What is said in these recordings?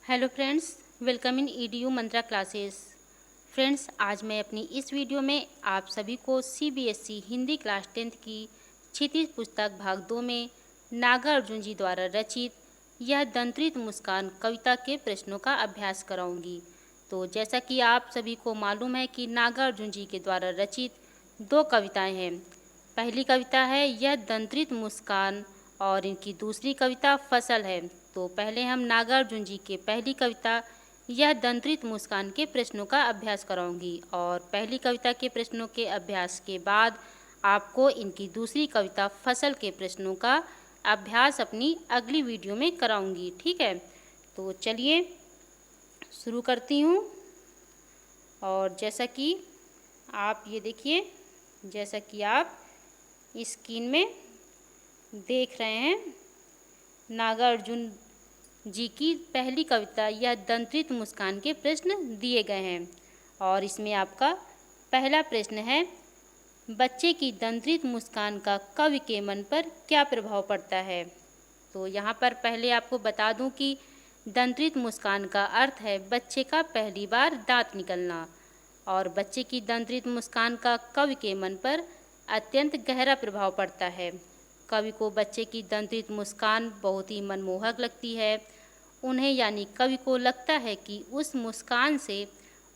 Hello friends, welcome in EDU Mantra classes. Friends, आज मैं अपनी इस वीडियो में आप सभी को सीबीएसई हिंदी क्लास 10th की क्षितिज पुस्तक भाग 2 में नागार्जुन जी द्वारा रचित यह दंत्रित मुस्कान कविता के प्रश्नों का अभ्यास कराऊंगी। तो जैसा कि आप सभी को मालूम है कि नागार्जुन जी के द्वारा रचित दो कविताएं हैं। पहली कविता है यह दंत्रित मुस्कान और इनकी दूसरी कविता फसल है। तो पहले हम नागार्जुन जी के पहली कविता यह दंत्रित मुस्कान के प्रश्नों का अभ्यास कराऊंगी और पहली कविता के प्रश्नों के अभ्यास के बाद आपको इनकी दूसरी कविता फसल के प्रश्नों का अभ्यास अपनी अगली वीडियो में कराऊंगी। ठीक है, तो चलिए शुरू करती हूँ। और जैसा कि आप ये देखिए, जैसा कि आप स्क्रीन में देख रहे हैं, नागार्जुन जी की पहली कविता यह दंत्रित मुस्कान के प्रश्न दिए गए हैं और इसमें आपका पहला प्रश्न है, बच्चे की दंत्रित मुस्कान का कवि के मन पर क्या प्रभाव पड़ता है। तो यहाँ पर पहले आपको बता दूं कि दंत्रित मुस्कान का अर्थ है बच्चे का पहली बार दांत निकलना और बच्चे की दंत्रित मुस्कान का कवि के मन पर अत्यंत गहरा प्रभाव पड़ता है। कवि को बच्चे की दंत्रित मुस्कान बहुत ही मनमोहक लगती है। उन्हें यानी कवि को लगता है कि उस मुस्कान से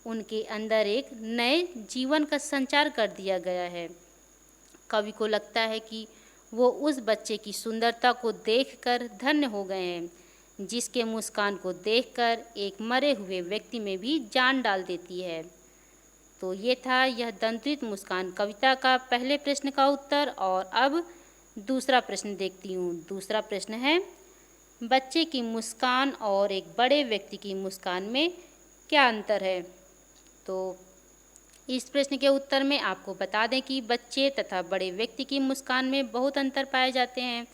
उनके अंदर एक नए जीवन का संचार कर दिया गया है। कवि को लगता है कि वो उस बच्चे की सुंदरता को देखकर धन्य हो गए हैं, जिसके मुस्कान को देखकर एक मरे हुए व्यक्ति में भी जान डाल देती है। तो ये था यह दंत्रित मुस्कान कविता का पहले प्रश्न का उत्तर। और अब दूसरा प्रश्न देखती हूँ। दूसरा प्रश्न है, बच्चे की मुस्कान और एक बड़े व्यक्ति की मुस्कान में क्या अंतर है। तो इस प्रश्न के उत्तर में आपको बता दें कि बच्चे तथा बड़े व्यक्ति की मुस्कान में बहुत अंतर पाए जाते हैं।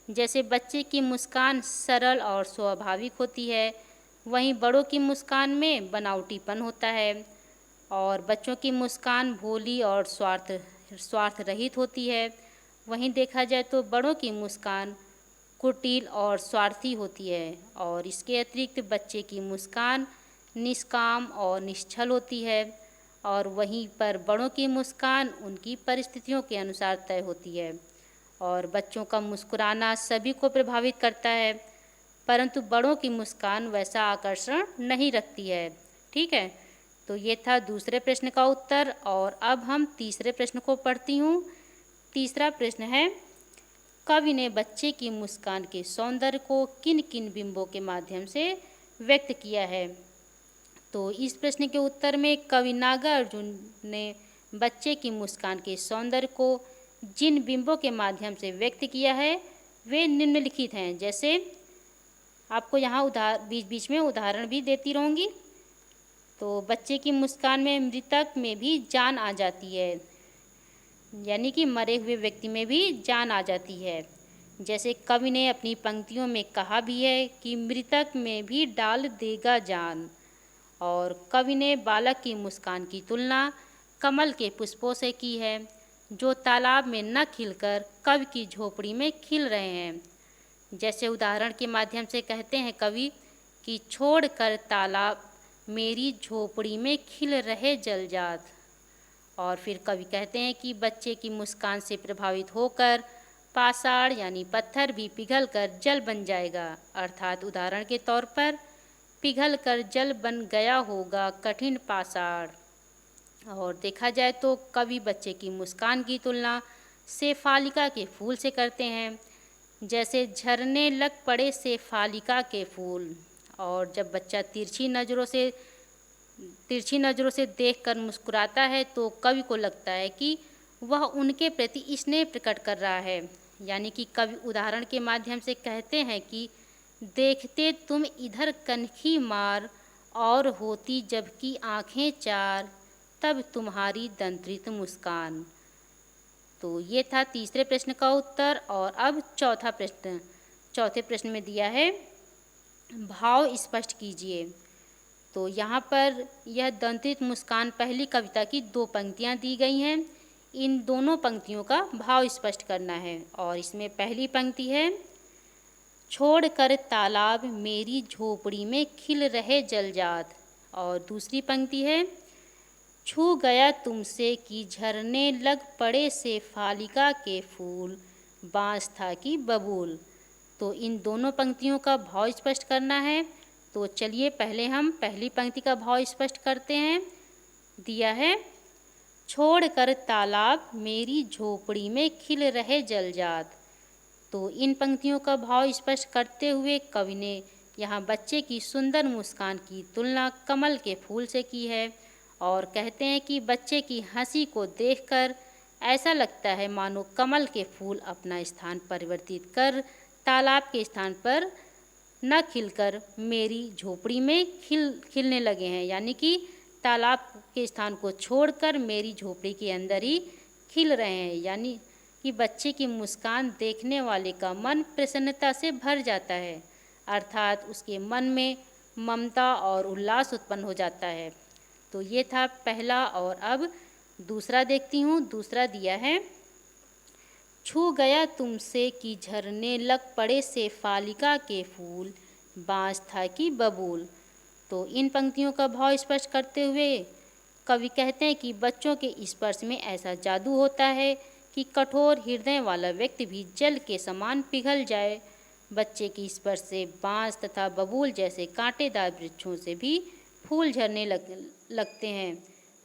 जैसे बच्चे की मुस्कान सरल और स्वाभाविक होती है, वहीं बड़ों की मुस्कान में बनावटीपन होता है। और बच्चों की मुस्कान भोली और स्वार्थ रहित होती है। वहीं देखा जाए तो बड़ों की मुस्कान कुटिल और स्वार्थी होती है। और इसके अतिरिक्त बच्चे की मुस्कान निष्काम और निश्चल होती है और वहीं पर बड़ों की मुस्कान उनकी परिस्थितियों के अनुसार तय होती है। और बच्चों का मुस्कुराना सभी को प्रभावित करता है, परंतु बड़ों की मुस्कान वैसा आकर्षण नहीं रखती है। ठीक है, तो ये था दूसरे प्रश्न का उत्तर। और अब हम तीसरे प्रश्न को पढ़ती हूँ। तीसरा प्रश्न है, कवि ने बच्चे की मुस्कान के सौंदर्य को किन किन बिंबों के माध्यम से व्यक्त किया है। तो इस प्रश्न के उत्तर में कवि नागार्जुन ने बच्चे की मुस्कान के सौंदर्य को जिन बिंबों के माध्यम से व्यक्त किया है वे निम्नलिखित हैं। जैसे आपको यहाँ बीच बीच में उदाहरण भी देती रहूँगी। तो बच्चे की मुस्कान में मृतक में भी जान आ जाती है, यानी कि मरे हुए व्यक्ति में भी जान आ जाती है। जैसे कवि ने अपनी पंक्तियों में कहा भी है कि मृतक में भी डाल देगा जान। और कवि ने बालक की मुस्कान की तुलना कमल के पुष्पों से की है, जो तालाब में न खिलकर कवि की झोपड़ी में खिल रहे हैं। जैसे उदाहरण के माध्यम से कहते हैं कवि कि छोड़ कर तालाब मेरी झोपड़ी में खिल रहे जलजात। और फिर कवि कहते हैं कि बच्चे की मुस्कान से प्रभावित होकर पाषाण यानी पत्थर भी पिघल कर जल बन जाएगा। अर्थात उदाहरण के तौर पर पिघल कर जल बन गया होगा कठिन पाषाण। और देखा जाए तो कवि बच्चे की मुस्कान की तुलना शेफालिका के फूल से करते हैं। जैसे झरने लग पड़े शेफालिका के फूल। और जब बच्चा तिरछी नज़रों से देखकर मुस्कुराता है तो कवि को लगता है कि वह उनके प्रति स्नेह प्रकट कर रहा है। यानी कि कवि उदाहरण के माध्यम से कहते हैं कि देखते तुम इधर कनखी मार और होती जबकि आँखें चार, तब तुम्हारी दंत्रित मुस्कान। तो ये था तीसरे प्रश्न का उत्तर। और अब चौथे प्रश्न में दिया है, भाव स्पष्ट कीजिए। तो यहाँ पर यह दंत्रित मुस्कान पहली कविता की दो पंक्तियाँ दी गई हैं। इन दोनों पंक्तियों का भाव स्पष्ट करना है। और इसमें पहली पंक्ति है, छोड़कर तालाब मेरी झोपड़ी में खिल रहे जलजात। और दूसरी पंक्ति है, छू गया तुमसे कि झरने लग पड़े से फालिका के फूल, बाँस था कि बबूल। तो इन दोनों पंक्तियों का भाव स्पष्ट करना है। तो चलिए पहले हम पहली पंक्ति का भाव स्पष्ट करते हैं। दिया है, छोड़कर तालाब मेरी झोपड़ी में खिल रहे जलजात। तो इन पंक्तियों का भाव स्पष्ट करते हुए कवि ने यहाँ बच्चे की सुंदर मुस्कान की तुलना कमल के फूल से की है और कहते हैं कि बच्चे की हंसी को देखकर ऐसा लगता है मानो कमल के फूल अपना स्थान परिवर्तित कर तालाब के स्थान पर न खिलकर मेरी झोपड़ी में खिलने लगे हैं, यानी कि तालाब के स्थान को छोड़कर मेरी झोपड़ी के अंदर ही खिल रहे हैं। यानी कि बच्चे की मुस्कान देखने वाले का मन प्रसन्नता से भर जाता है, अर्थात उसके मन में ममता और उल्लास उत्पन्न हो जाता है। तो ये था पहला। और अब दूसरा देखती हूँ। दूसरा दिया है, छू गया तुमसे कि झरने लग पड़े से फालिका के फूल, बाँस था कि बबूल। तो इन पंक्तियों का भाव स्पष्ट करते हुए कवि कहते हैं कि बच्चों के स्पर्श में ऐसा जादू होता है कि कठोर हृदय वाला व्यक्ति भी जल के समान पिघल जाए। बच्चे की स्पर्श से बाँस तथा बबूल जैसे कांटेदार वृक्षों से भी फूल झरने लगते हैं।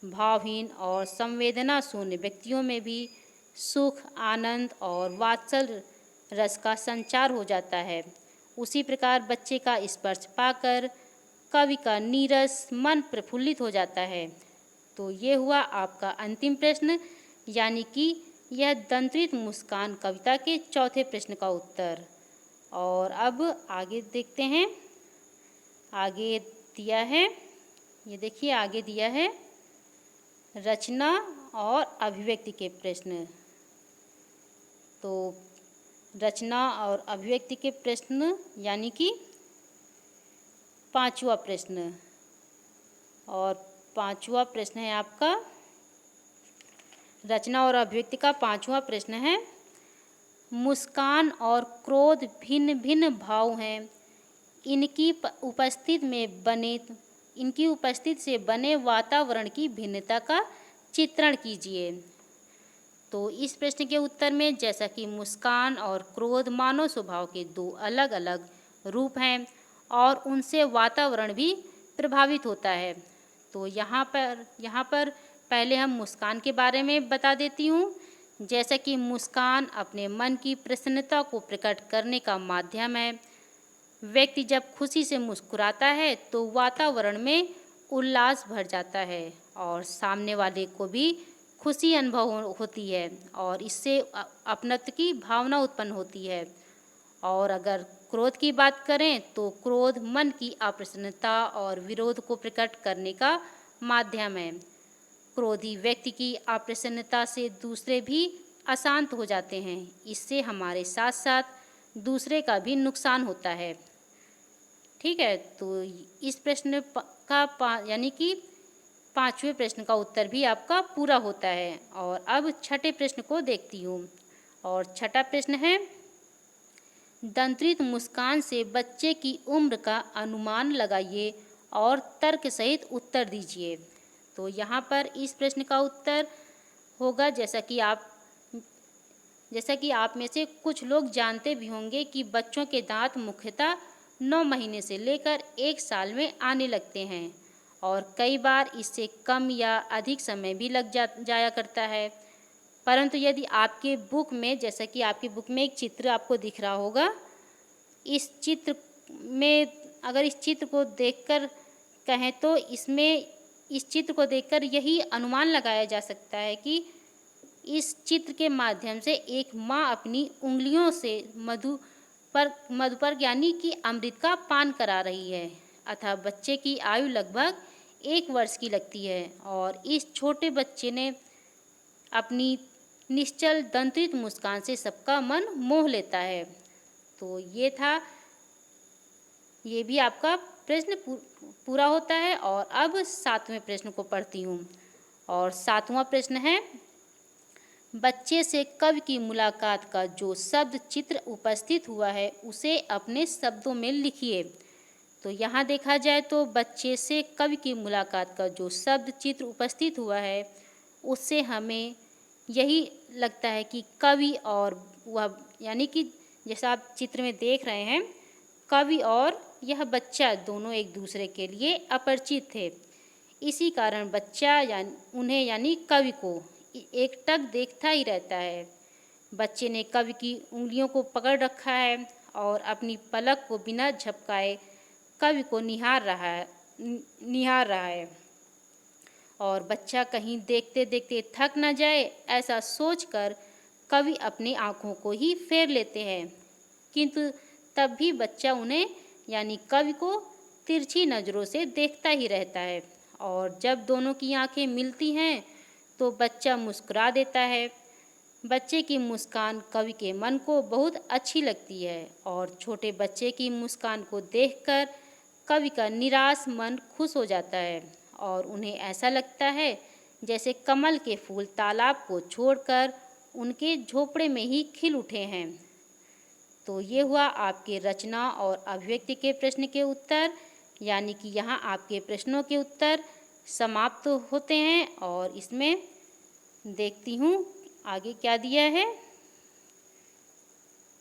भावहीन और संवेदना शून्य व्यक्तियों में भी सुख, आनंद और वात्सल रस का संचार हो जाता है। उसी प्रकार बच्चे का स्पर्श पाकर कवि का नीरस मन प्रफुल्लित हो जाता है। तो ये हुआ आपका अंतिम प्रश्न, यानी कि यह दंत्रित मुस्कान कविता के चौथे प्रश्न का उत्तर। और अब आगे देखते हैं। आगे दिया है, ये देखिए आगे दिया है रचना और अभिव्यक्ति के प्रश्न। तो रचना और अभिव्यक्ति के प्रश्न यानी कि पांचवा प्रश्न। और पांचवा प्रश्न है आपका, रचना और अभिव्यक्ति का पांचवा प्रश्न है, मुस्कान और क्रोध भिन्न भिन्न भाव हैं, इनकी उपस्थिति से बने वातावरण की भिन्नता का चित्रण कीजिए। तो इस प्रश्न के उत्तर में जैसा कि मुस्कान और क्रोध मानव स्वभाव के दो अलग अलग रूप हैं और उनसे वातावरण भी प्रभावित होता है। तो यहाँ पर पहले हम मुस्कान के बारे में बता देती हूँ। जैसा कि मुस्कान अपने मन की प्रसन्नता को प्रकट करने का माध्यम है। व्यक्ति जब खुशी से मुस्कुराता है तो वातावरण में उल्लास भर जाता है और सामने वाले को भी खुशी अनुभव होती है और इससे अपनत्व की भावना उत्पन्न होती है। और अगर क्रोध की बात करें तो क्रोध मन की अप्रसन्नता और विरोध को प्रकट करने का माध्यम है। क्रोधी व्यक्ति की अप्रसन्नता से दूसरे भी अशांत हो जाते हैं। इससे हमारे साथ साथ दूसरे का भी नुकसान होता है। ठीक है, तो इस प्रश्न का यानी कि पांचवें प्रश्न का उत्तर भी आपका पूरा होता है। और अब छठे प्रश्न को देखती हूँ। और छठा प्रश्न है, दंत्रित मुस्कान से बच्चे की उम्र का अनुमान लगाइए और तर्क सहित उत्तर दीजिए। तो यहाँ पर इस प्रश्न का उत्तर होगा, जैसा कि आप में से कुछ लोग जानते भी होंगे कि बच्चों के दांत मुख्यतः 9 महीने से लेकर 1 साल में आने लगते हैं और कई बार इससे कम या अधिक समय भी लग जाया करता है। परंतु यदि आपके बुक में, जैसा कि आपकी बुक में एक चित्र आपको दिख रहा होगा, इस चित्र में अगर इस चित्र को देखकर कहें तो इस चित्र को देखकर यही अनुमान लगाया जा सकता है कि इस चित्र के माध्यम से एक माँ अपनी उंगलियों से मधुपर यानी कि अमृत का पान करा रही है। अतः बच्चे की आयु लगभग 1 वर्ष की लगती है और इस छोटे बच्चे ने अपनी निश्चल दंत्रित मुस्कान से सबका मन मोह लेता है। तो ये भी आपका प्रश्न पूरा होता है। और अब 7वें प्रश्न को पढ़ती हूँ। और 7वां प्रश्न है, बच्चे से कवि की मुलाकात का जो शब्द चित्र उपस्थित हुआ है उसे अपने शब्दों में लिखिए। तो यहाँ देखा जाए तो बच्चे से कवि की मुलाकात का जो शब्द चित्र उपस्थित हुआ है उससे हमें यही लगता है कि कवि और वह, यानी कि जैसा आप चित्र में देख रहे हैं, कवि और यह बच्चा दोनों एक दूसरे के लिए अपरिचित थे। इसी कारण बच्चा उन्हें यानी कवि को एकटक देखता ही रहता है। बच्चे ने कवि की उंगलियों को पकड़ रखा है और अपनी पलक को बिना झपकाए कवि को निहार रहा है और बच्चा कहीं देखते देखते थक न जाए ऐसा सोचकर कवि अपनी आँखों को ही फेर लेते हैं, किंतु तब भी बच्चा उन्हें यानी कवि को तिरछी नज़रों से देखता ही रहता है और जब दोनों की आंखें मिलती हैं तो बच्चा मुस्कुरा देता है। बच्चे की मुस्कान कवि के मन को बहुत अच्छी लगती है और छोटे बच्चे की मुस्कान को देखकर कवि का निराश मन खुश हो जाता है और उन्हें ऐसा लगता है जैसे कमल के फूल तालाब को छोड़कर उनके झोपड़े में ही खिल उठे हैं। तो ये हुआ आपके रचना और अभिव्यक्ति के प्रश्न के उत्तर, यानी कि यहाँ आपके प्रश्नों के उत्तर समाप्त होते हैं और इसमें देखती हूँ आगे क्या दिया है।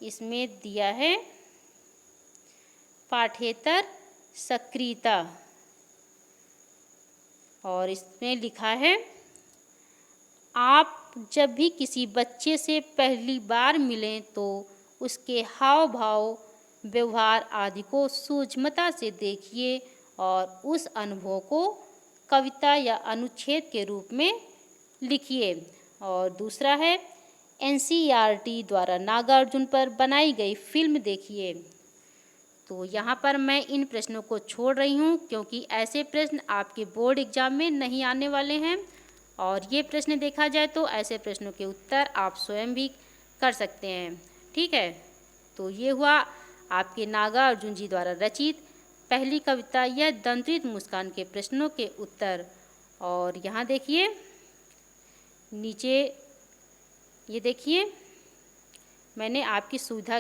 इसमें दिया है पाठ्येतर सक्रियता और इसमें लिखा है, आप जब भी किसी बच्चे से पहली बार मिलें तो उसके हाव भाव, व्यवहार आदि को सूक्ष्मता से देखिए और उस अनुभव को कविता या अनुच्छेद के रूप में लिखिए। और दूसरा है, एनसीईआरटी द्वारा नागार्जुन पर बनाई गई फिल्म देखिए। तो यहाँ पर मैं इन प्रश्नों को छोड़ रही हूँ क्योंकि ऐसे प्रश्न आपके बोर्ड एग्जाम में नहीं आने वाले हैं और ये प्रश्न देखा जाए तो ऐसे प्रश्नों के उत्तर आप स्वयं भी कर सकते हैं। ठीक है, तो ये हुआ आपके नागार्जुन जी द्वारा रचित पहली कविता यह दंत्रित मुस्कान के प्रश्नों के उत्तर। और यहाँ देखिए नीचे, ये देखिए मैंने आपकी सुविधा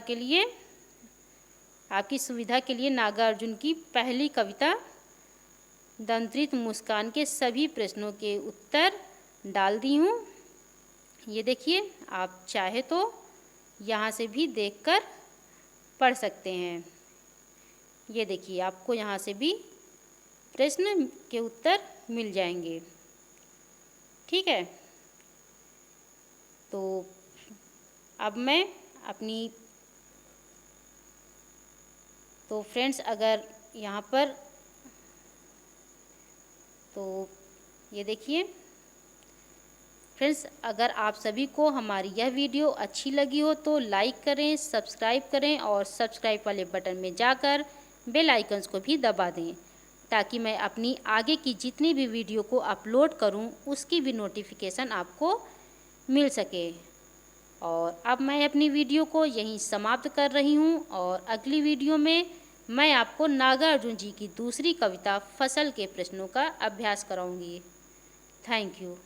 के लिए नागार्जुन की पहली कविता दंत्रित मुस्कान के सभी प्रश्नों के उत्तर डाल दी हूँ। ये देखिए, आप चाहे तो यहाँ से भी देखकर पढ़ सकते हैं। ये देखिए, आपको यहाँ से भी प्रश्न के उत्तर मिल जाएंगे। ठीक है, तो अब मैं अपनी, तो फ्रेंड्स अगर यहाँ पर, तो ये देखिए फ्रेंड्स, अगर आप सभी को हमारी यह वीडियो अच्छी लगी हो तो लाइक करें, सब्सक्राइब करें और सब्सक्राइब वाले बटन में जाकर बेल आइकन्स को भी दबा दें ताकि मैं अपनी आगे की जितनी भी वीडियो को अपलोड करूं उसकी भी नोटिफिकेशन आपको मिल सके। और अब मैं अपनी वीडियो को यहीं समाप्त कर रही हूं और अगली वीडियो में मैं आपको नागार्जुन जी की दूसरी कविता फसल के प्रश्नों का अभ्यास कराऊंगी। Thank you.